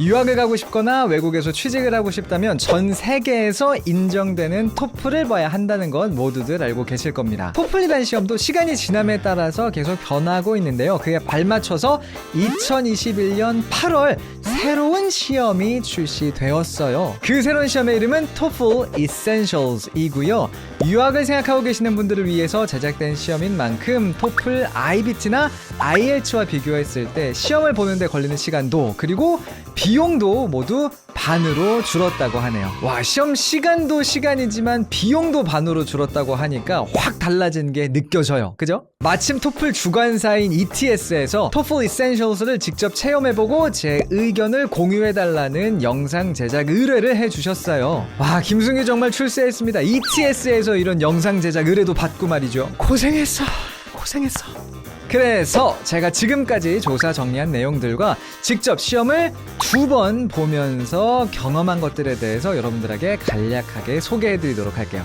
유학을 가고 싶거나 외국에서 취직을 하고 싶다면 전 세계에서 인정되는 토플을 봐야 한다는 건 모두들 알고 계실 겁니다. 토플이라는 시험도 시간이 지남에 따라서 계속 변하고 있는데요. 그에 발맞춰서 2021년 8월 새로운 시험이 출시되었어요. 그 새로운 시험의 이름은 TOEFL Essentials이고요. 유학을 생각하고 계시는 분들을 위해서 제작된 시험인 만큼 토플 IBT나 IELTS와 비교했을 때 시험을 보는데 걸리는 시간도 그리고 비용도 모두 반으로 줄었다고 하네요. 와, 시험 시간도 시간이지만 비용도 반으로 줄었다고 하니까 확 달라진 게 느껴져요. 그죠? 마침 토플 주관사인 ETS에서 TOEFL Essentials를 직접 체험해보고 제 의견을 공유해달라는 영상 제작 의뢰를 해주셨어요. 와, 김승규 정말 출세했습니다. ETS에서 이런 영상 제작 의뢰도 받고 말이죠. 고생했어. 그래서 제가 지금까지 조사 정리한 내용들과 직접 시험을 2번 보면서 경험한 것들에 대해서 여러분들에게 간략하게 소개해드리도록 할게요.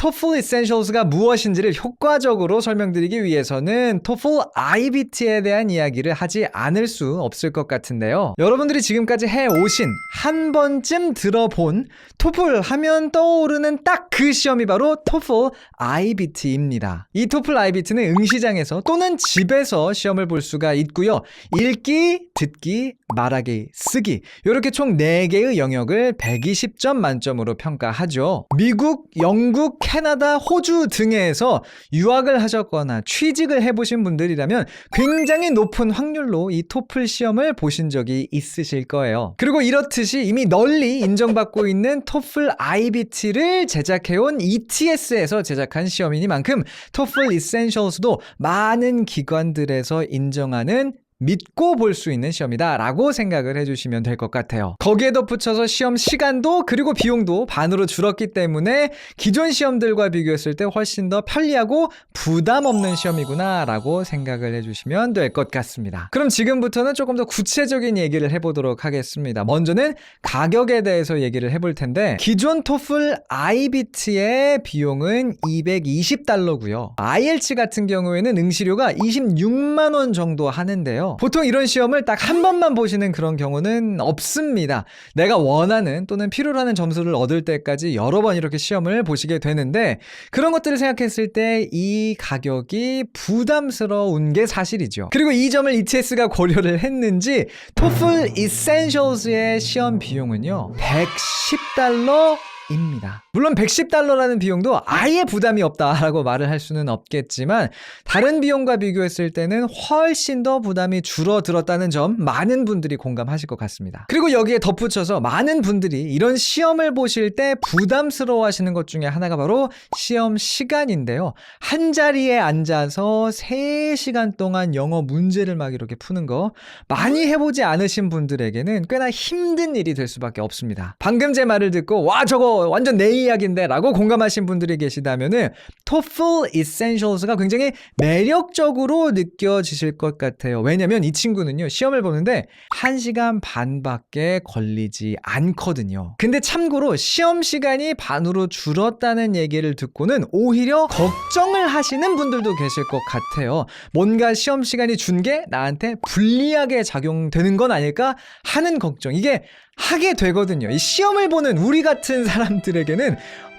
TOEFL Essentials가 무엇인지를 효과적으로 설명드리기 위해서는 TOEFL IBT에 대한 이야기를 하지 않을 수 없을 것 같은데요. 여러분들이 지금까지 해오신 한 번쯤 들어본 TOEFL 하면 떠오르는 딱 그 시험이 바로 TOEFL IBT입니다. 이 TOEFL IBT는 응시장에서 또는 집에서 시험을 볼 수가 있고요. 읽기, 듣기, 말하기, 쓰기 이렇게 총 4개의 영역을 120점 만점으로 평가하죠. 미국, 영국, 캐나다, 호주 등에서 유학을 하셨거나 취직을 해보신 분들이라면 굉장히 높은 확률로 이 토플 시험을 보신 적이 있으실 거예요. 그리고 이렇듯이 이미 널리 인정받고 있는 TOEFL IBT를 제작해온 ETS에서 제작한 시험이니만큼 TOEFL Essentials도 많은 기관들에서 인정하는 믿고 볼 수 있는 시험이다 라고 생각을 해주시면 될 것 같아요. 거기에 덧붙여서 시험 시간도 그리고 비용도 반으로 줄었기 때문에 기존 시험들과 비교했을 때 훨씬 더 편리하고 부담 없는 시험이구나 라고 생각을 해주시면 될 것 같습니다. 그럼 지금부터는 조금 더 구체적인 얘기를 해보도록 하겠습니다. 먼저는 가격에 대해서 얘기를 해볼 텐데 기존 TOEFL IBT의 비용은 $220고요. IELTS 같은 경우에는 응시료가 26만 원 정도 하는데요. 보통 이런 시험을 딱 한 번만 보시는 그런 경우는 없습니다. 내가 원하는 또는 필요로 하는 점수를 얻을 때까지 여러 번 이렇게 시험을 보시게 되는데 그런 것들을 생각했을 때 이 가격이 부담스러운 게 사실이죠. 그리고 이 점을 ETS가 고려를 했는지 TOEFL Essentials의 시험 비용은요 $110 입니다. 물론 $110라는 비용도 아예 부담이 없다라고 말을 할 수는 없겠지만 다른 비용과 비교했을 때는 훨씬 더 부담이 줄어들었다는 점 많은 분들이 공감하실 것 같습니다. 그리고 여기에 덧붙여서 많은 분들이 이런 시험을 보실 때 부담스러워 하시는 것 중에 하나가 바로 시험 시간인데요. 한 자리에 앉아서 3시간 동안 영어 문제를 막 이렇게 푸는 거 많이 해보지 않으신 분들에게는 꽤나 힘든 일이 될 수밖에 없습니다. 방금 제 말을 듣고 와 저거 완전 내 이야기인데 라고 공감하신 분들이 계시다면은 TOEFL Essentials가 굉장히 매력적으로 느껴지실 것 같아요. 왜냐면 이 친구는요 시험을 보는데 1시간 반밖에 걸리지 않거든요. 근데 참고로 시험 시간이 반으로 줄었다는 얘기를 듣고는 오히려 걱정을 하시는 분들도 계실 것 같아요. 뭔가 시험 시간이 준 게 나한테 불리하게 작용되는 건 아닐까 하는 걱정, 이게 하게 되거든요. 이 시험을 보는 우리 같은 사람들에게는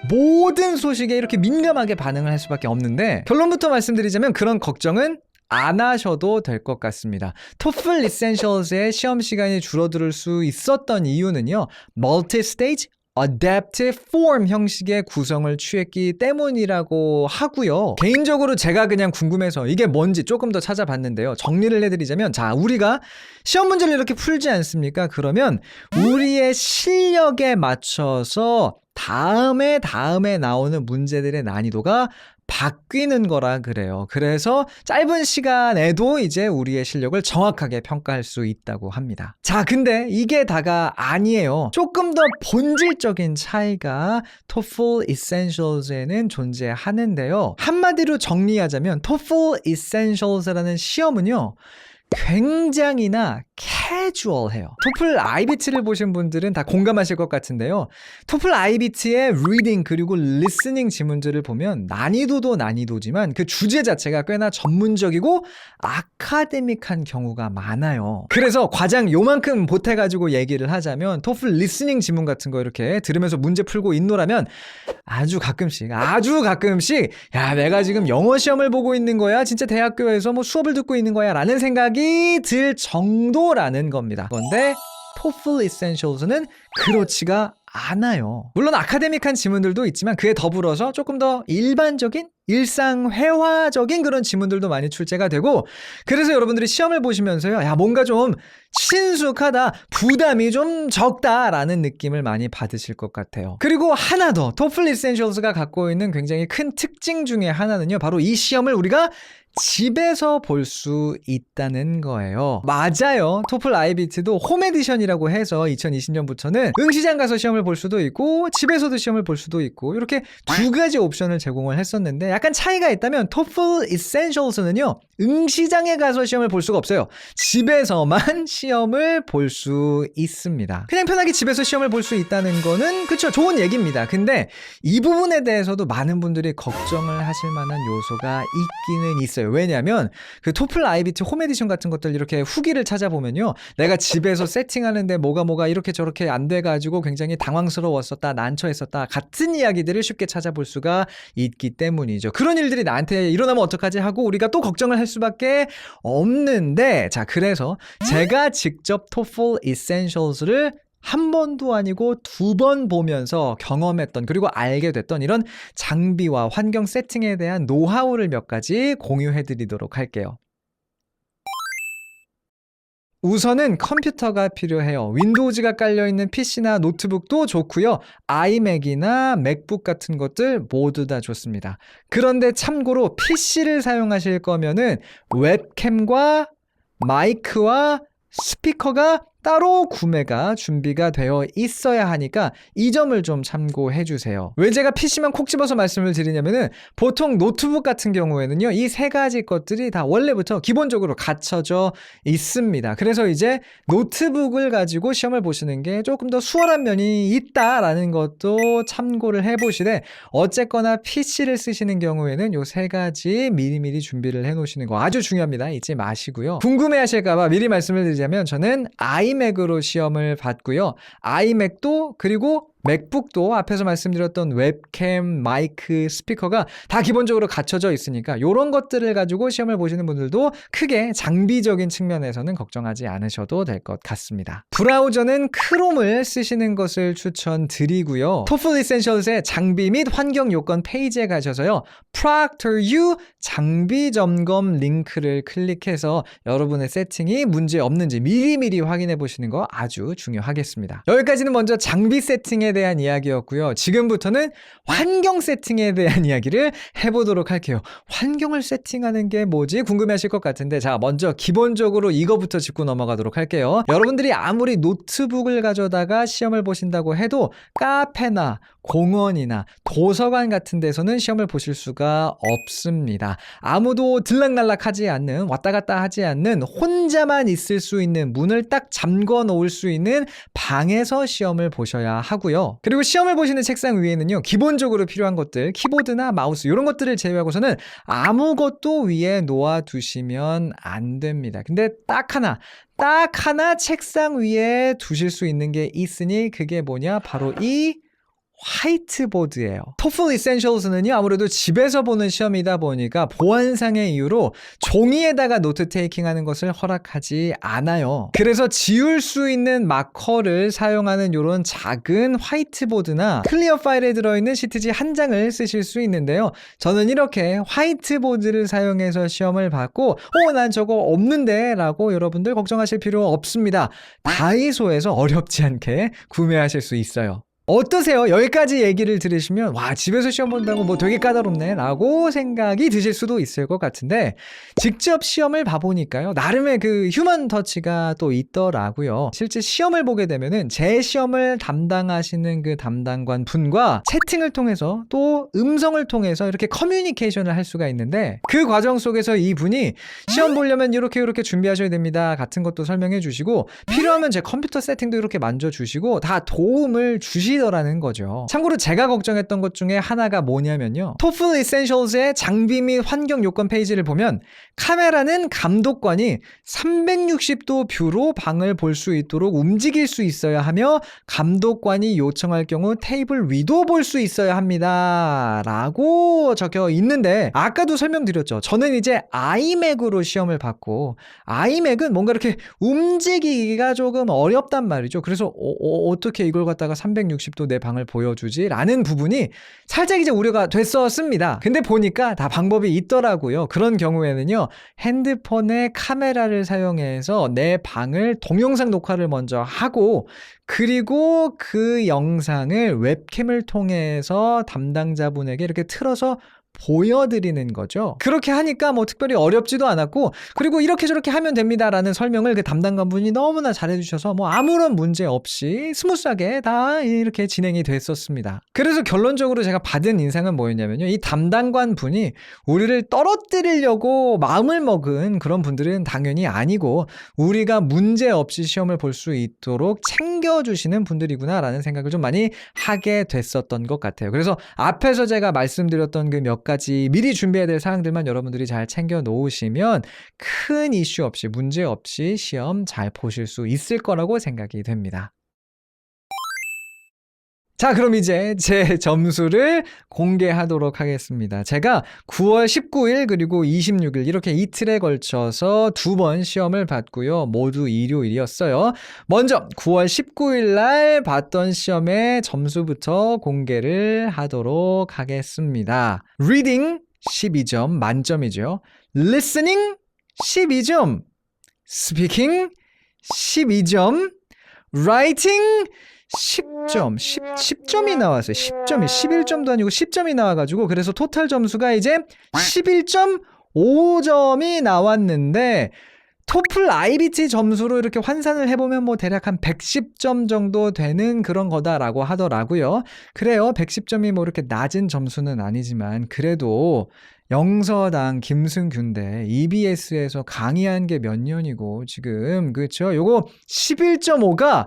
모든 소식에 이렇게 민감하게 반응을 할 수밖에 없는데 결론부터 말씀드리자면 그런 걱정은 안 하셔도 될 것 같습니다. TOEFL Essentials의 시험 시간이 줄어들 수 있었던 이유는요, Multi-Stage Adaptive Form 형식의 구성을 취했기 때문이라고 하고요. 개인적으로 제가 그냥 궁금해서 이게 뭔지 조금 더 찾아봤는데요. 정리를 해드리자면, 자, 우리가 시험 문제를 이렇게 풀지 않습니까? 그러면 우리의 실력에 맞춰서 다음에 나오는 문제들의 난이도가 바뀌는 거라 그래요. 그래서 짧은 시간에도 이제 우리의 실력을 정확하게 평가할 수 있다고 합니다. 자, 근데 이게 다가 아니에요. 조금 더 본질적인 차이가 TOEFL Essentials에는 존재하는데요. 한마디로 정리하자면 TOEFL Essentials라는 시험은요, 굉장히나 캐주얼해요. 토플 IBT를 보신 분들은 다 공감하실 것 같은데요. 토플 IBT의 리딩 그리고 리스닝 지문들을 보면 난이도도 난이도지만 그 주제 자체가 꽤나 전문적이고 아카데믹한 경우가 많아요. 그래서 과장 요만큼 보태가지고 얘기를 하자면 토플 리스닝 지문 같은 거 이렇게 들으면서 문제 풀고 있노라면 아주 가끔씩 야 내가 지금 영어 시험을 보고 있는 거야? 진짜 대학교에서 뭐 수업을 듣고 있는 거야? 라는 생각이 들 정도라는 겁니다. 그런데 토플 이센셜스는 그렇지가 않아요. 물론 아카데믹한 지문들도 있지만 그에 더불어서 조금 더 일반적인 일상 회화적인 그런 지문들도 많이 출제가 되고 그래서 여러분들이 시험을 보시면서요. 야 뭔가 좀 친숙하다, 부담이 좀 적다라는 느낌을 많이 받으실 것 같아요. 그리고 하나 더 토플 이센셜스가 갖고 있는 굉장히 큰 특징 중에 하나는요. 바로 이 시험을 우리가 집에서 볼 수 있다는 거예요. 맞아요. 토플 IBT도 홈 에디션이라고 해서 2020년부터는 응시장 가서 시험을 볼 수도 있고 집에서도 시험을 볼 수도 있고 이렇게 두 가지 옵션을 제공을 했었는데 약간 차이가 있다면 토플 이센셜스는요. 응시장에 가서 시험을 볼 수가 없어요. 집에서만 시험을 볼 수 있습니다. 그냥 편하게 집에서 시험을 볼 수 있다는 거는 그쵸 좋은 얘기입니다. 근데 이 부분에 대해서도 많은 분들이 걱정을 하실 만한 요소가 있기는 있어요. 왜냐하면 그 토플 IBT 홈 에디션 같은 것들 이렇게 후기를 찾아보면요. 내가 집에서 세팅하는데 뭐가 이렇게 저렇게 안 돼가지고 굉장히 당황스러웠었다, 난처했었다 같은 이야기들을 쉽게 찾아볼 수가 있기 때문이죠. 그런 일들이 나한테 일어나면 어떡하지 하고 우리가 또 걱정을 할 수밖에 없는데 자 그래서 제가 직접 토플 이센셜스를 한 번도 아니고 두 번 보면서 경험했던 그리고 알게 됐던 이런 장비와 환경 세팅에 대한 노하우를 몇 가지 공유해 드리도록 할게요. 우선은 컴퓨터가 필요해요. 윈도우즈가 깔려있는 PC나 노트북도 좋고요. 아이맥이나 맥북 같은 것들 모두 다 좋습니다. 그런데 참고로 PC를 사용하실 거면은 웹캠과 마이크와 스피커가 따로 구매가 준비가 되어 있어야 하니까 이 점을 좀 참고해 주세요. 왜 제가 PC만 콕 집어서 말씀을 드리냐면은 보통 노트북 같은 경우에는요. 이 세 가지 것들이 다 원래부터 기본적으로 갖춰져 있습니다. 그래서 이제 노트북을 가지고 시험을 보시는 게 조금 더 수월한 면이 있다라는 것도 참고를 해 보시되 어쨌거나 PC를 쓰시는 경우에는 요 세 가지 미리미리 준비를 해 놓으시는 거 아주 중요합니다. 잊지 마시고요. 궁금해 하실까 봐 미리 말씀을 드리자면 저는 아이맥으로 시험을 봤고요. 아이맥도 그리고 맥북도 앞에서 말씀드렸던 웹캠, 마이크, 스피커가 다 기본적으로 갖춰져 있으니까 이런 것들을 가지고 시험을 보시는 분들도 크게 장비적인 측면에서는 걱정하지 않으셔도 될 것 같습니다. 브라우저는 크롬을 쓰시는 것을 추천드리고요. 토플 이센셜스의 장비 및 환경 요건 페이지에 가셔서요. ProctorU 장비 점검 링크를 클릭해서 여러분의 세팅이 문제 없는지 미리미리 확인해 보시는 거 아주 중요하겠습니다. 여기까지는 먼저 장비 세팅에 대한 이야기였고요. 지금부터는 환경 세팅에 대한 이야기를 해보도록 할게요. 환경을 세팅하는 게 뭐지? 궁금해하실 것 같은데 자 먼저 기본적으로 이거부터 짚고 넘어가도록 할게요. 여러분들이 아무리 노트북을 가져다가 시험을 보신다고 해도 카페나 공원이나 도서관 같은 데서는 시험을 보실 수가 없습니다. 아무도 들락날락하지 않는 왔다 갔다 하지 않는 혼자만 있을 수 있는 문을 딱 잠궈 놓을 수 있는 방에서 시험을 보셔야 하고요. 그리고 시험을 보시는 책상 위에는요. 기본적으로 필요한 것들 키보드나 마우스 이런 것들을 제외하고서는 아무것도 위에 놓아두시면 안 됩니다. 근데 딱 하나 책상 위에 두실 수 있는 게 있으니 그게 뭐냐? 바로 이 화이트보드예요. 토플 이센셜스는요 아무래도 집에서 보는 시험이다 보니까 보안상의 이유로 종이에다가 노트 테이킹하는 것을 허락하지 않아요. 그래서 지울 수 있는 마커를 사용하는 이런 작은 화이트보드나 클리어 파일에 들어있는 시트지 한 장을 쓰실 수 있는데요. 저는 이렇게 화이트보드를 사용해서 시험을 봤고 난 저거 없는데 라고 여러분들 걱정하실 필요 없습니다. 다이소에서 어렵지 않게 구매하실 수 있어요. 어떠세요? 여기까지 얘기를 들으시면 와, 집에서 시험 본다고 뭐 되게 까다롭네 라고 생각이 드실 수도 있을 것 같은데, 직접 시험을 봐보니까요, 나름의 그 휴먼 터치가 또 있더라고요. 실제 시험을 보게 되면은 제 시험을 담당하시는 그 담당관 분과 채팅을 통해서 또 음성을 통해서 이렇게 커뮤니케이션을 할 수가 있는데, 그 과정 속에서 이분이 시험 보려면 이렇게 준비하셔야 됩니다 같은 것도 설명해 주시고, 필요하면 제 컴퓨터 세팅도 이렇게 만져주시고 다 도움을 주시더라는 거죠. 참고로 제가 걱정했던 것 중에 하나가 뭐냐면요, TOEFL Essentials의 장비 및 환경 요건 페이지를 보면 카메라는 감독관이 360도 뷰로 방을 볼 수 있도록 움직일 수 있어야 하며, 감독관이 요청할 경우 테이블 위도 볼 수 있어야 합니다 라고 적혀 있는데, 아까도 설명드렸죠. 저는 이제 아이맥으로 시험을 봤고, 아이맥은 뭔가 이렇게 움직이기가 조금 어렵단 말이죠. 그래서 어떻게 이걸 갖다가 360도 내 방을 보여주지? 라는 부분이 살짝 이제 우려가 됐었습니다. 근데 보니까 다 방법이 있더라고요. 그런 경우에는요, 핸드폰의 카메라를 사용해서 내 방을 동영상 녹화를 먼저 하고, 그리고 그 영상을 웹캠을 통해서 담당자분에게 이렇게 틀어서 보여드리는 거죠. 그렇게 하니까 뭐 특별히 어렵지도 않았고, 그리고 이렇게 저렇게 하면 됩니다라는 설명을 그 담당관분이 너무나 잘해주셔서 뭐 아무런 문제 없이 스무스하게 다 이렇게 진행이 됐었습니다. 그래서 결론적으로 제가 받은 인상은 뭐였냐면요, 이 담당관분이 우리를 떨어뜨리려고 마음을 먹은 그런 분들은 당연히 아니고, 우리가 문제 없이 시험을 볼 수 있도록 챙겨주시는 분들이구나 라는 생각을 좀 많이 하게 됐었던 것 같아요. 그래서 앞에서 제가 말씀드렸던 그 몇 가지 미리 준비해야 될 사항들만 여러분들이 잘 챙겨 놓으시면 큰 이슈 없이, 문제 없이 시험 잘 보실 수 있을 거라고 생각이 됩니다. 자, 그럼 이제 제 점수를 공개하도록 하겠습니다. 제가 9월 19일 그리고 26일 이렇게 이틀에 걸쳐서 2번 시험을 봤고요. 모두 일요일이었어요. 먼저 9월 19일 날 봤던 시험의 점수부터 공개를 하도록 하겠습니다. Reading 12점 만점이죠. Listening 12점. Speaking 12점. Writing 10점, 10점이 나왔어요. 10점이 11점도 아니고 10점이 나와가지고, 그래서 토탈 점수가 이제 11.5점이 나왔는데, 토플 IBT 점수로 이렇게 환산을 해보면 뭐 대략 한 110점 정도 되는 그런 거다라고 하더라고요. 그래요. 110점이 뭐 이렇게 낮은 점수는 아니지만, 그래도 영서당 김승규인데 EBS에서 강의한 게 몇 년이고 지금, 그쵸? 요거 11.5가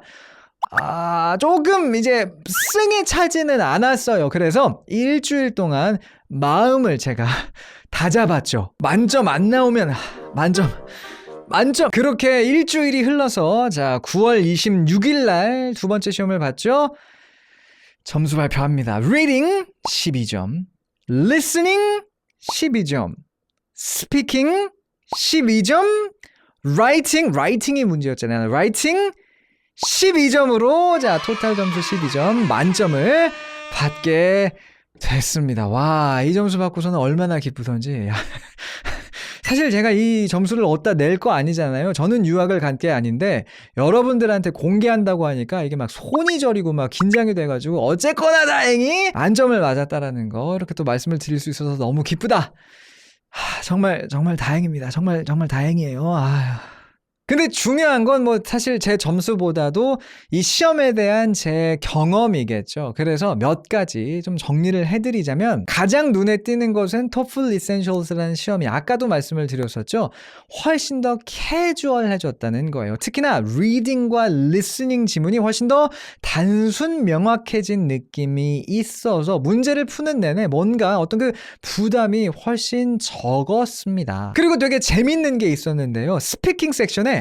조금 이제 승에 차지는 않았어요. 그래서 일주일 동안 마음을 제가 다잡았죠. 만점 안 나오면 만점. 그렇게 일주일이 흘러서, 자, 9월 26일 날 두 번째 시험을 봤죠. 점수 발표합니다. Reading 12점, Listening 12점, Speaking 12점, Writing이 문제였잖아요. Writing 12점으로 자, 토탈 점수 12점 만점을 받게 됐습니다. 와, 이 점수 받고서는 얼마나 기쁘던지. 사실 제가 이 점수를 얻다 낼 거 아니잖아요. 저는 유학을 간 게 아닌데 여러분들한테 공개한다고 하니까 이게 막 손이 저리고 막 긴장이 돼가지고, 어쨌거나 다행히 만점을 맞았다라는 거 이렇게 또 말씀을 드릴 수 있어서 너무 기쁘다. 정말 다행입니다. 정말 다행이에요. 근데 중요한 건 뭐 사실 제 점수보다도 이 시험에 대한 제 경험이겠죠. 그래서 몇 가지 좀 정리를 해드리자면, 가장 눈에 띄는 것은 TOEFL Essentials라는 시험이 아까도 말씀을 드렸었죠. 훨씬 더 캐주얼해졌다는 거예요. 특히나 리딩과 리스닝 지문이 훨씬 더 단순 명확해진 느낌이 있어서 문제를 푸는 내내 뭔가 어떤 그 부담이 훨씬 적었습니다. 그리고 되게 재밌는 게 있었는데요. 스피킹 섹션에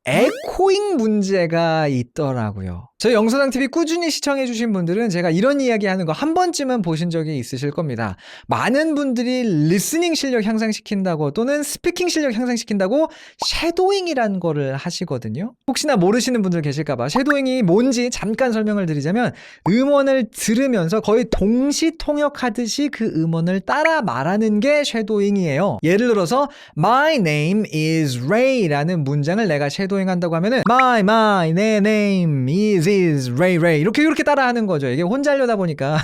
에코잉 문제가 있더라고요. 저희 영서당TV 꾸준히 시청해주신 분들은 제가 이런 이야기 하는 거 한 번쯤은 보신 적이 있으실 겁니다. 많은 분들이 리스닝 실력 향상시킨다고 또는 스피킹 실력 향상시킨다고 섀도잉이라는 거를 하시거든요. 혹시나 모르시는 분들 계실까봐 섀도잉이 뭔지 잠깐 설명을 드리자면, 음원을 들으면서 거의 동시 통역하듯이 그 음원을 따라 말하는 게 섀도잉이에요. 예를 들어서 My name is Ray라는 문장을 내가 섀도잉 쉐도잉 한다고 하면은 my 내 name is Ray 이렇게 따라하는 거죠. 이게 혼자 하려다 보니까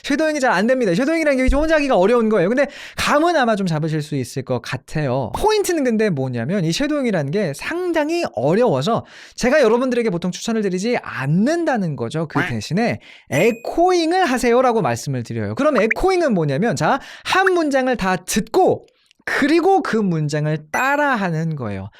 쉐도잉이 잘 안 됩니다. 쉐도잉이라는 게 좀 혼자 하기가 어려운 거예요. 근데 감은 아마 좀 잡으실 수 있을 것 같아요. 포인트는 근데 뭐냐면 이 쉐도잉이라는 게 상당히 어려워서 제가 여러분들에게 보통 추천을 드리지 않는다는 거죠. 그 대신에 에코잉을 하세요라고 말씀을 드려요. 그럼 에코잉은 뭐냐면 자, 한 문장을 다 듣고 그리고 그 문장을 따라하는 거예요.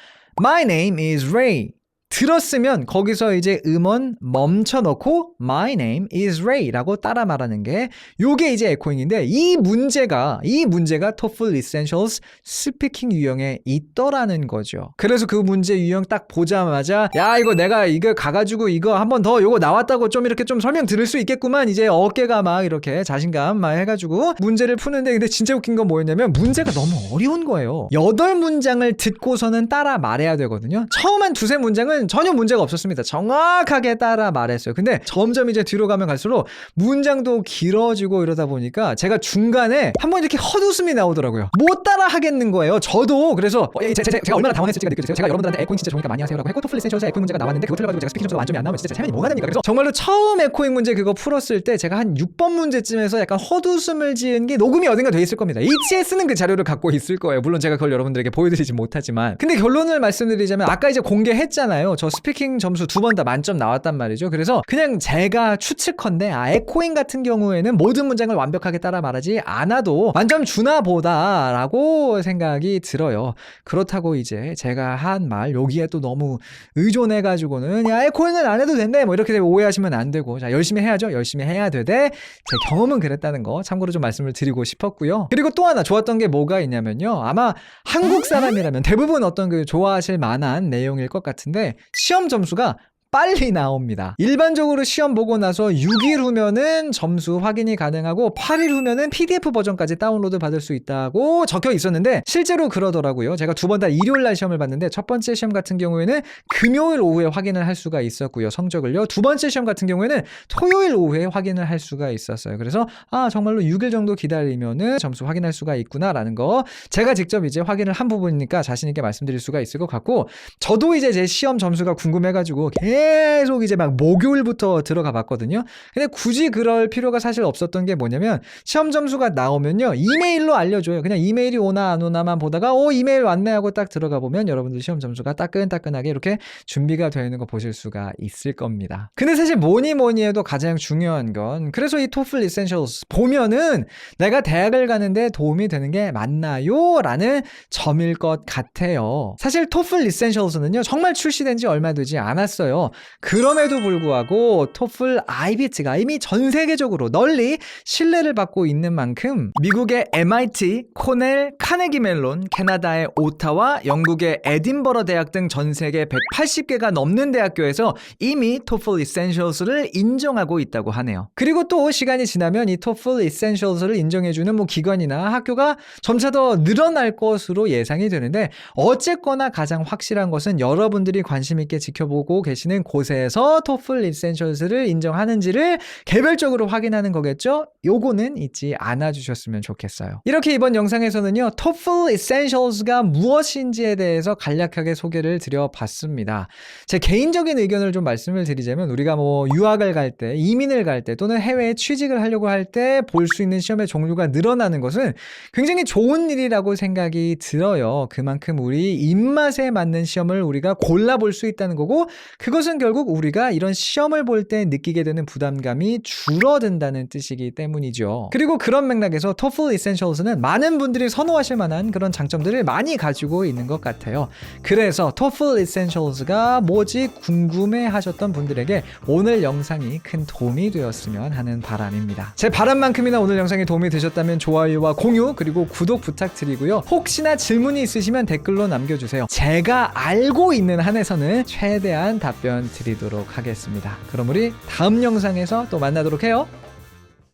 My name is Ray. 들었으면 거기서 이제 음원 멈춰놓고 My name is Ray 라고 따라 말하는 게 요게 이제 에코잉인데 이 문제가 TOEFL Essentials 스피킹 유형에 있더라는 거죠. 그래서 그 문제 유형 딱 보자마자 야 이거 내가 이거 가가지고 이거 한 번 더 요거 나왔다고 좀 이렇게 좀 설명 들을 수 있겠구만 이제 어깨가 막 이렇게 자신감 막 해가지고 문제를 푸는데 근데 진짜 웃긴 건 뭐였냐면 문제가 너무 어려운 거예요. 8문장을 듣고서는 따라 말해야 되거든요. 처음 한 두세 문장은 전혀 문제가 없었습니다. 정확하게 따라 말했어요. 근데 점점 이제 뒤로 가면 갈수록 문장도 길어지고 이러다 보니까 제가 중간에 한번 이렇게 헛웃음이 나오더라고요. 못 따라 하겠는 거예요. 저도 그래서 제가 얼마나 당황했을지가 느껴져요. 제가 여러분들한테 에코잉 진짜 좋으니까 많이 하세요라고 했고 토플 에센셜스 에코잉 문제가 나왔는데 그거 틀려가지고 제가 스피킹 점수가 만점이 안 나오면 진짜 체면이 뭐가 됩니까? 그래서 정말로 처음 에코잉 문제 그거 풀었을 때 제가 한 6번 문제쯤에서 약간 헛웃음을 지은 게 녹음이 어딘가 돼 있을 겁니다. ETS는 그 자료를 갖고 있을 거예요. 물론 제가 그걸 여러분들에게 보여드리지 못하지만 근데 결론을 말씀드리자면 아까 이제 공개했잖아요. 저 스피킹 점수 2번 다 만점 나왔단 말이죠. 그래서 그냥 제가 추측컨대 에코잉 같은 경우에는 모든 문장을 완벽하게 따라 말하지 않아도 만점 주나 보다라고 생각이 들어요. 그렇다고 이제 제가 한 말 여기에 또 너무 의존해가지고는 야 에코잉은 안 해도 된대 뭐 이렇게 오해하시면 안 되고 자 열심히 해야죠. 열심히 해야 되되 제 경험은 그랬다는 거 참고로 좀 말씀을 드리고 싶었고요. 그리고 또 하나 좋았던 게 뭐가 있냐면요. 아마 한국 사람이라면 대부분 어떤 그 좋아하실 만한 내용일 것 같은데 시험 점수가 빨리 나옵니다. 일반적으로 시험 보고 나서 6일 후면은 점수 확인이 가능하고 8일 후면은 PDF 버전까지 다운로드 받을 수 있다고 적혀 있었는데 실제로 그러더라고요. 제가 2번 다 일요일 날 시험을 봤는데 첫 번째 시험 같은 경우에는 금요일 오후에 확인을 할 수가 있었고요. 성적을요. 두 번째 시험 같은 경우에는 토요일 오후에 확인을 할 수가 있었어요. 그래서 정말로 6일 정도 기다리면은 점수 확인할 수가 있구나라는 거 제가 직접 이제 확인을 한 부분이니까 자신 있게 말씀드릴 수가 있을 것 같고 저도 이제 제 시험 점수가 궁금해가지고 계속 이제 막 목요일부터 들어가 봤거든요. 근데 굳이 그럴 필요가 사실 없었던 게 뭐냐면 시험 점수가 나오면요. 이메일로 알려줘요. 그냥 이메일이 오나 안 오나만 보다가 이메일 왔네 하고 딱 들어가 보면 여러분들 시험 점수가 따끈따끈하게 이렇게 준비가 되어 있는 거 보실 수가 있을 겁니다. 근데 사실 뭐니 해도 가장 중요한 건 그래서 이 TOEFL Essentials 보면은 내가 대학을 가는데 도움이 되는 게 맞나요? 라는 점일 것 같아요. 사실 TOEFL Essentials는요. 정말 출시된 지 얼마 되지 않았어요. 그럼에도 불구하고 TOEFL IBT가 이미 전 세계적으로 널리 신뢰를 받고 있는 만큼 미국의 MIT, 코넬, 카네기 멜론, 캐나다의 오타와, 영국의 에딘버러 대학 등 전 세계 180개가 넘는 대학교에서 이미 TOEFL Essentials를 인정하고 있다고 하네요. 그리고 또 시간이 지나면 이 TOEFL Essentials를 인정해주는 기관이나 학교가 점차 더 늘어날 것으로 예상이 되는데 어쨌거나 가장 확실한 것은 여러분들이 관심 있게 지켜보고 계시는 곳에서 TOEFL Essentials를 인정하는지를 개별적으로 확인하는 거겠죠? 요거는 잊지 않아 주셨으면 좋겠어요. 이렇게 이번 영상에서는요. TOEFL Essentials가 무엇인지에 대해서 간략하게 소개를 드려봤습니다. 제 개인적인 의견을 좀 말씀을 드리자면 우리가 유학을 갈 때, 이민을 갈 때 또는 해외에 취직을 하려고 할 때 볼 수 있는 시험의 종류가 늘어나는 것은 굉장히 좋은 일이라고 생각이 들어요. 그만큼 우리 입맛에 맞는 시험을 우리가 골라볼 수 있다는 거고 그것은 결국 우리가 이런 시험을 볼 때 느끼게 되는 부담감이 줄어든다는 뜻이기 때문이죠. 그리고 그런 맥락에서 TOEFL Essentials는 많은 분들이 선호하실 만한 그런 장점들을 많이 가지고 있는 것 같아요. 그래서 TOEFL Essentials가 뭐지 궁금해 하셨던 분들에게 오늘 영상이 큰 도움이 되었으면 하는 바람입니다. 제 바람만큼이나 오늘 영상이 도움이 되셨다면 좋아요와 공유 그리고 구독 부탁드리고요. 혹시나 질문이 있으시면 댓글로 남겨주세요. 제가 알고 있는 한에서는 최대한 답변 드리도록 하겠습니다. 그럼 우리 다음 영상에서 또 만나도록 해요.